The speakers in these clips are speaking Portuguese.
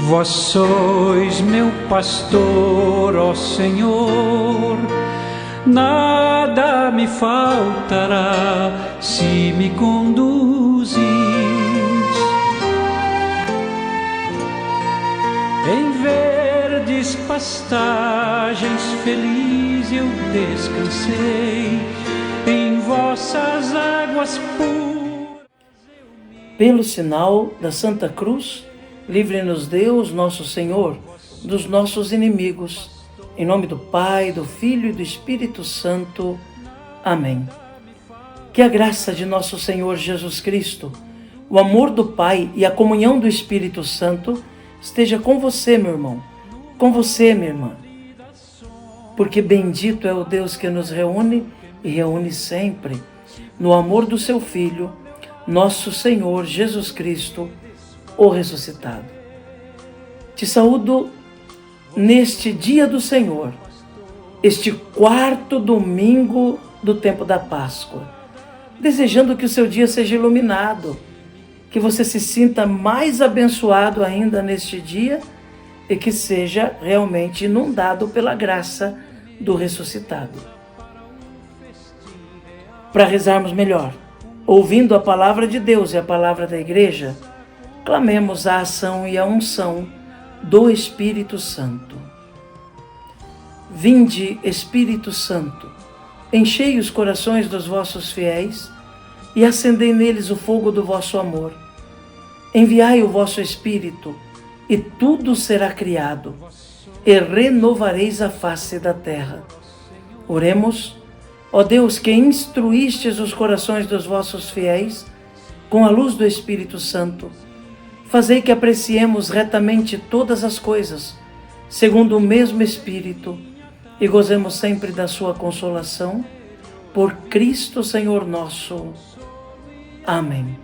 Vós sois meu pastor, ó Senhor, nada me faltará se me conduzis. Em verdes pastagens feliz eu descansei, em vossas águas puras. Pelo sinal da Santa Cruz, livre-nos Deus, nosso Senhor, dos nossos inimigos. Em nome do Pai, do Filho e do Espírito Santo. Amém. Que a graça de nosso Senhor Jesus Cristo, o amor do Pai e a comunhão do Espírito Santo esteja com você, meu irmão, com você, minha irmã. Porque bendito é o Deus que nos reúne e reúne sempre no amor do seu Filho, nosso Senhor Jesus Cristo, o ressuscitado. Te saúdo neste dia do Senhor, este quarto domingo do tempo da Páscoa, desejando que o seu dia seja iluminado, que você se sinta mais abençoado ainda neste dia e que seja realmente inundado pela graça do ressuscitado. Para rezarmos melhor, ouvindo a palavra de Deus e a palavra da Igreja, clamemos a ação e a unção do Espírito Santo. Vinde, Espírito Santo, enchei os corações dos vossos fiéis e acendei neles o fogo do vosso amor. Enviai o vosso Espírito, e tudo será criado, e renovareis a face da terra. Oremos, ó Deus, que instruístes os corações dos vossos fiéis com a luz do Espírito Santo. Fazei que apreciemos retamente todas as coisas, segundo o mesmo Espírito, e gozemos sempre da sua consolação, por Cristo Senhor nosso. Amém.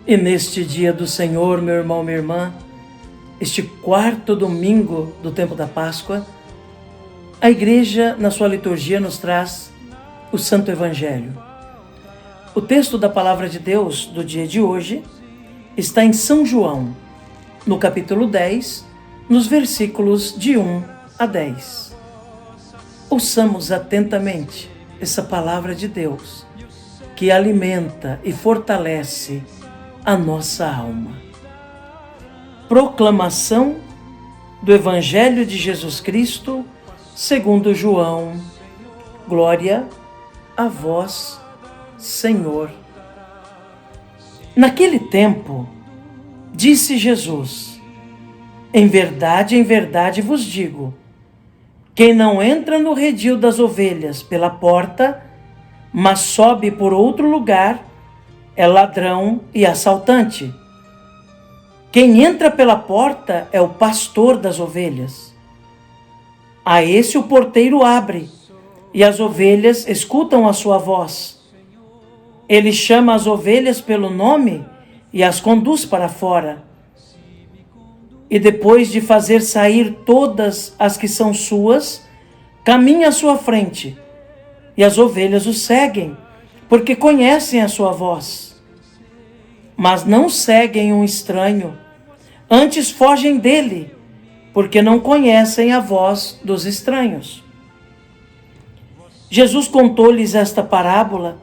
E neste dia do Senhor, meu irmão, minha irmã, este quarto domingo do tempo da Páscoa, a Igreja, na sua liturgia, nos traz o Santo Evangelho. O texto da Palavra de Deus do dia de hoje está em São João, no capítulo 10, nos versículos de 1 a 10. Ouçamos atentamente essa Palavra de Deus, que alimenta e fortalece a nossa alma. Proclamação do Evangelho de Jesus Cristo, segundo João. Glória a vós, Senhor. Naquele tempo, disse Jesus: em verdade vos digo, quem não entra no redil das ovelhas pela porta, mas sobe por outro lugar, é ladrão e assaltante. Quem entra pela porta é o pastor das ovelhas. A esse o porteiro abre, e as ovelhas escutam a sua voz. Ele chama as ovelhas pelo nome e as conduz para fora. E depois de fazer sair todas as que são suas, caminha à sua frente, e as ovelhas o seguem, porque conhecem a sua voz. Mas não seguem um estranho, antes fogem dele, porque não conhecem a voz dos estranhos. Jesus contou-lhes esta parábola,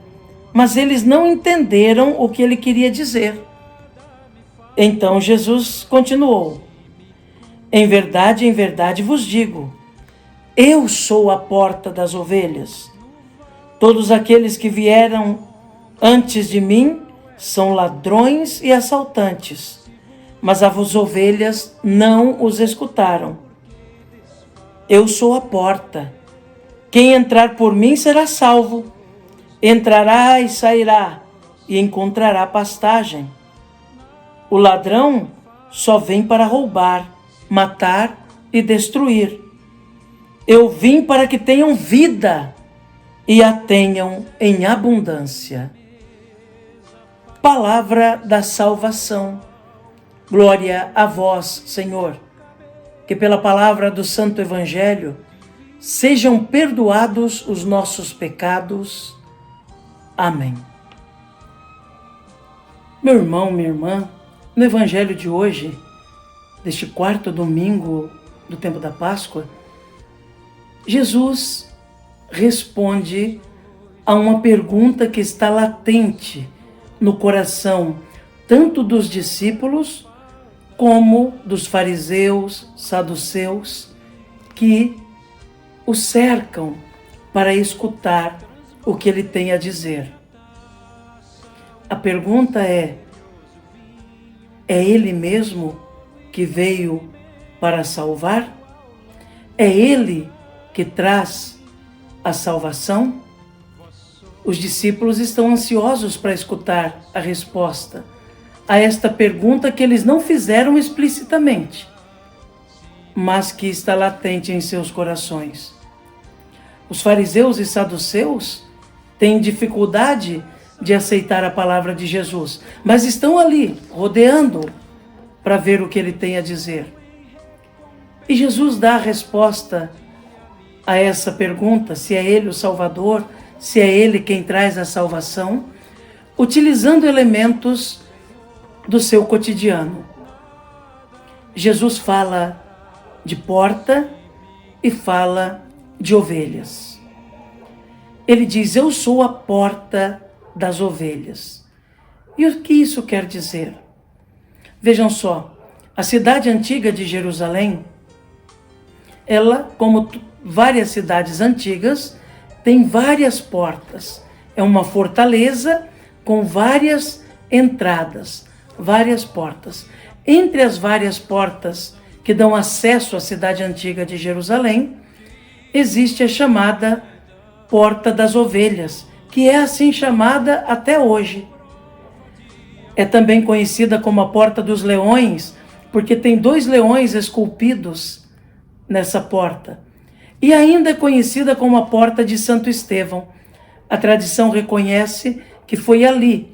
mas eles não entenderam o que ele queria dizer. Então Jesus continuou: em verdade vos digo, eu sou a porta das ovelhas. Todos aqueles que vieram antes de mim são ladrões e assaltantes, mas as ovelhas não os escutaram. Eu sou a porta. Quem entrar por mim será salvo. Entrará e sairá e encontrará pastagem. O ladrão só vem para roubar, matar e destruir. Eu vim para que tenham vida e a tenham em abundância. Palavra da salvação. Glória a vós, Senhor. Que pela palavra do Santo Evangelho sejam perdoados os nossos pecados. Amém. Meu irmão, minha irmã, No Evangelho de hoje, deste quarto domingo do tempo da Páscoa, Jesus responde a uma pergunta que está latente no coração tanto dos discípulos como dos fariseus, saduceus, que o cercam para escutar o que ele tem a dizer. A pergunta é ele mesmo que veio para salvar? É ele que traz a salvação? Os discípulos estão ansiosos para escutar a resposta a esta pergunta que eles não fizeram explicitamente, mas que está latente em seus corações. Os fariseus e saduceus têm dificuldade de aceitar a palavra de Jesus, mas estão ali, rodeando, para ver o que ele tem a dizer. E Jesus dá a resposta a essa pergunta, se é ele o Salvador, se é ele quem traz a salvação, utilizando elementos do seu cotidiano. Jesus fala de porta e fala de ovelhas. Ele diz: eu sou a porta das ovelhas. E o que isso quer dizer? Vejam só, a cidade antiga de Jerusalém, ela, como várias cidades antigas, tem várias portas. É uma fortaleza com várias entradas, várias portas. Entre as várias portas que dão acesso à cidade antiga de Jerusalém, existe a chamada Porta das Ovelhas, que é assim chamada até hoje. É também conhecida como a Porta dos Leões, porque tem 2 leões esculpidos nessa porta. E ainda é conhecida como a Porta de Santo Estevão. A tradição reconhece que foi ali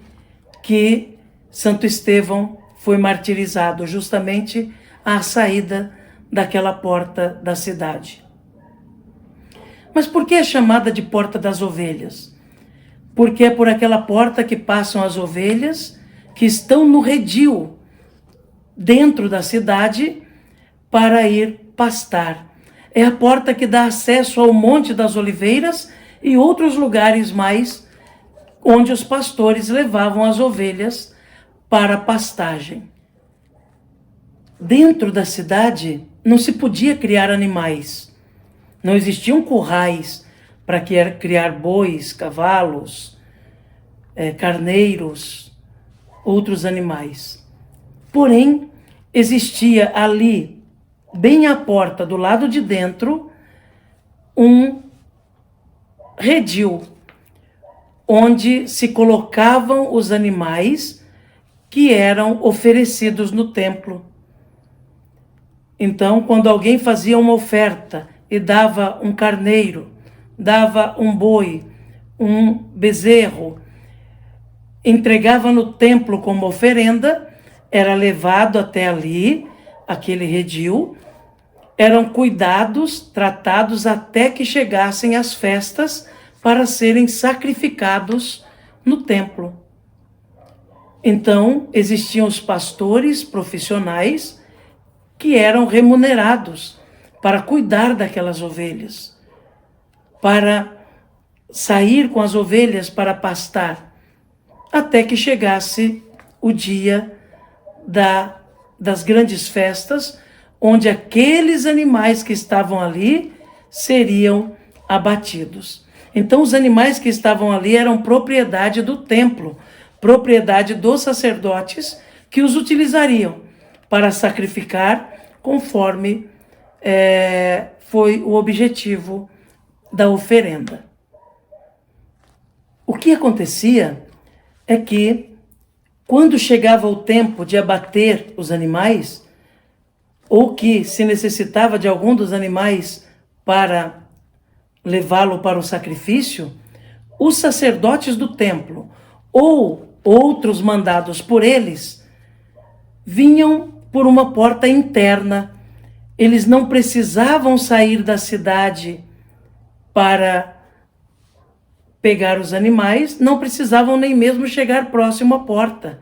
que Santo Estevão foi martirizado, justamente à saída daquela porta da cidade. Mas por que é chamada de Porta das Ovelhas? Porque é por aquela porta que passam as ovelhas que estão no redil, dentro da cidade, para ir pastar. É a porta que dá acesso ao Monte das Oliveiras e outros lugares mais, onde os pastores levavam as ovelhas para pastagem. Dentro da cidade não se podia criar animais. Não existiam currais para criar bois, cavalos, carneiros, outros animais. Porém, existia ali, bem à porta do lado de dentro, um redil, onde se colocavam os animais que eram oferecidos no templo. Então, quando alguém fazia uma oferta e dava um carneiro, dava um boi, um bezerro, entregava no templo como oferenda, era levado até ali, aquele redil, eram cuidados, tratados até que chegassem as festas para serem sacrificados no templo. Então, existiam os pastores profissionais que eram remunerados para cuidar daquelas ovelhas, para sair com as ovelhas para pastar, até que chegasse o dia das grandes festas, onde aqueles animais que estavam ali seriam abatidos. Então, os animais que estavam ali eram propriedade do templo, propriedade dos sacerdotes que os utilizariam para sacrificar conforme foi o objetivo da oferenda. O que acontecia é que, quando chegava o tempo de abater os animais, ou que se necessitava de algum dos animais para levá-lo para o sacrifício, os sacerdotes do templo ou outros mandados por eles vinham por uma porta interna. Eles não precisavam sair da cidade para pegar os animais, não precisavam nem mesmo chegar próximo à porta.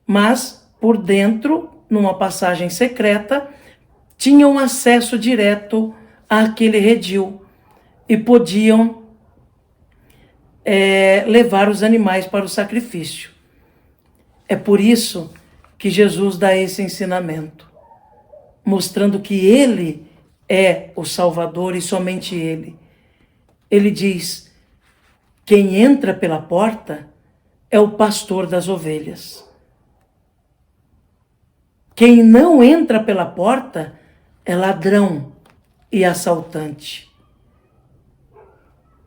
mas por dentro, numa passagem secreta, tinham acesso direto àquele redil e podiam levar os animais para o sacrifício. É por isso que Jesus dá esse ensinamento, mostrando que Ele é o Salvador e somente Ele. Ele diz: quem entra pela porta é o pastor das ovelhas. Quem não entra pela porta é ladrão e assaltante.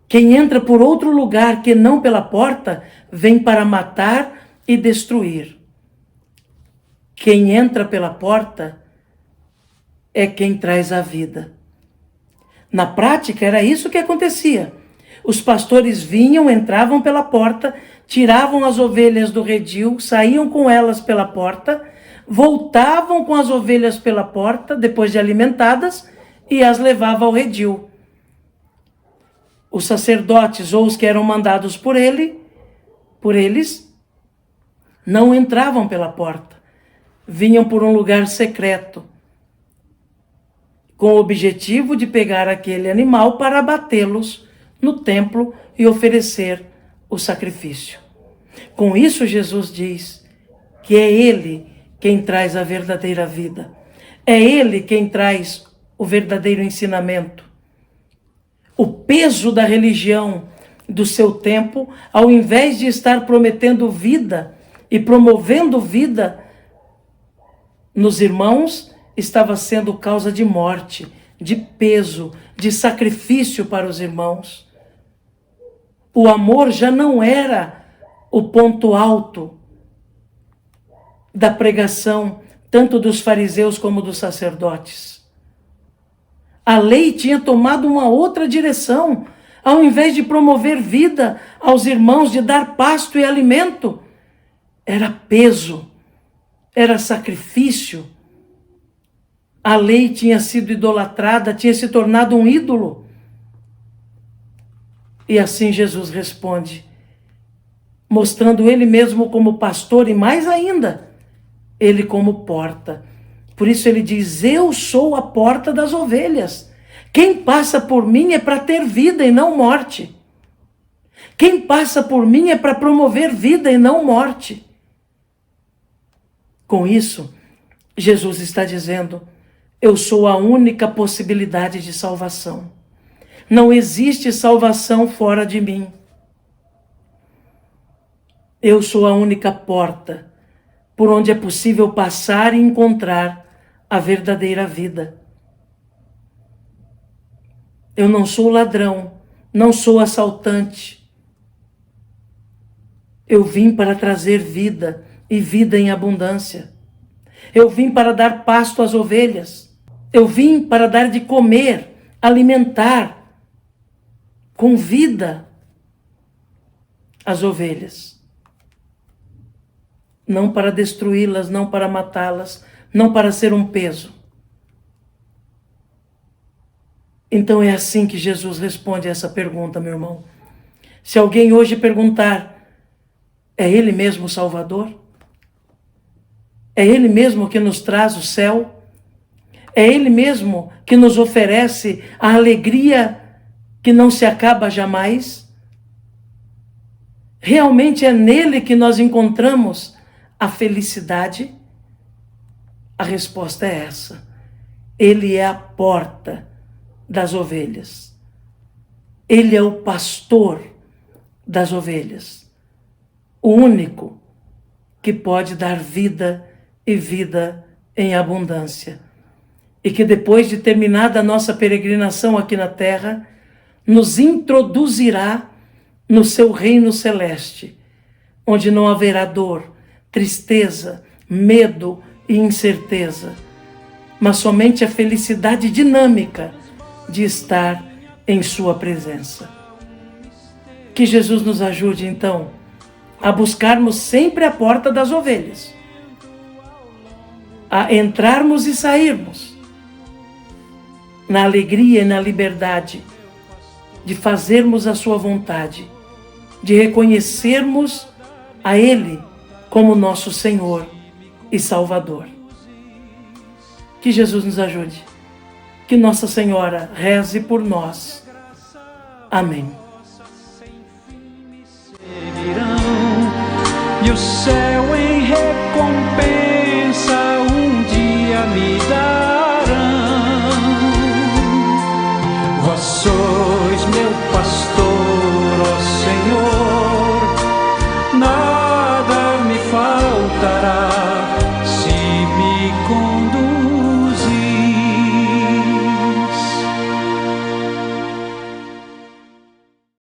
Quem entra por outro lugar que não pela porta, vem para matar e destruir. Quem entra pela porta é quem traz a vida. Na prática, era isso que acontecia. Os pastores vinham, entravam pela porta, tiravam as ovelhas do redil, saíam com elas pela porta, voltavam com as ovelhas pela porta, depois de alimentadas, e as levavam ao redil. Os sacerdotes ou os que eram mandados por eles, não entravam pela porta. Vinham por um lugar secreto, com o objetivo de pegar aquele animal para abatê-los no templo e oferecer o sacrifício. Com isso, Jesus diz que é Ele quem traz a verdadeira vida. É Ele quem traz o verdadeiro ensinamento. O peso da religião do seu tempo, ao invés de estar prometendo vida e promovendo vida nos irmãos, estava sendo causa de morte, de peso, de sacrifício para os irmãos. O amor já não era o ponto alto da pregação, tanto dos fariseus como dos sacerdotes. A lei tinha tomado uma outra direção. Ao invés de promover vida aos irmãos, de dar pasto e alimento, era peso, era sacrifício. A lei tinha sido idolatrada, tinha se tornado um ídolo. E assim Jesus responde, mostrando Ele mesmo como pastor e mais ainda, Ele como porta. Por isso Ele diz: eu sou a porta das ovelhas. Quem passa por mim é para ter vida e não morte. Quem passa por mim é para promover vida e não morte. Com isso, Jesus está dizendo: eu sou a única possibilidade de salvação. Não existe salvação fora de mim. Eu sou a única porta por onde é possível passar e encontrar a verdadeira vida. Eu não sou ladrão, não sou assaltante. Eu vim para trazer vida e vida em abundância. Eu vim para dar pasto às ovelhas. Eu vim para dar de comer, alimentar com vida as ovelhas. Não para destruí-las, não para matá-las, não para ser um peso. Então é assim que Jesus responde a essa pergunta, meu irmão. Se alguém hoje perguntar, é Ele mesmo o Salvador? É Ele mesmo que nos traz o céu? É Ele mesmo que nos oferece a alegria que não se acaba jamais? Realmente é nele que nós encontramos a felicidade? A resposta é essa. Ele é a porta das ovelhas. Ele é o pastor das ovelhas. O único que pode dar vida e vida em abundância. E que depois de terminada a nossa peregrinação aqui na terra, nos introduzirá no seu reino celeste, onde não haverá dor, tristeza, medo e incerteza, mas somente a felicidade dinâmica de estar em sua presença. Que Jesus nos ajude, então, a buscarmos sempre a porta das ovelhas, a entrarmos e sairmos na alegria e na liberdade de fazermos a sua vontade, de reconhecermos a Ele como nosso Senhor e Salvador. Que Jesus nos ajude. Que Nossa Senhora reze por nós. Amém. E o céu em recompensa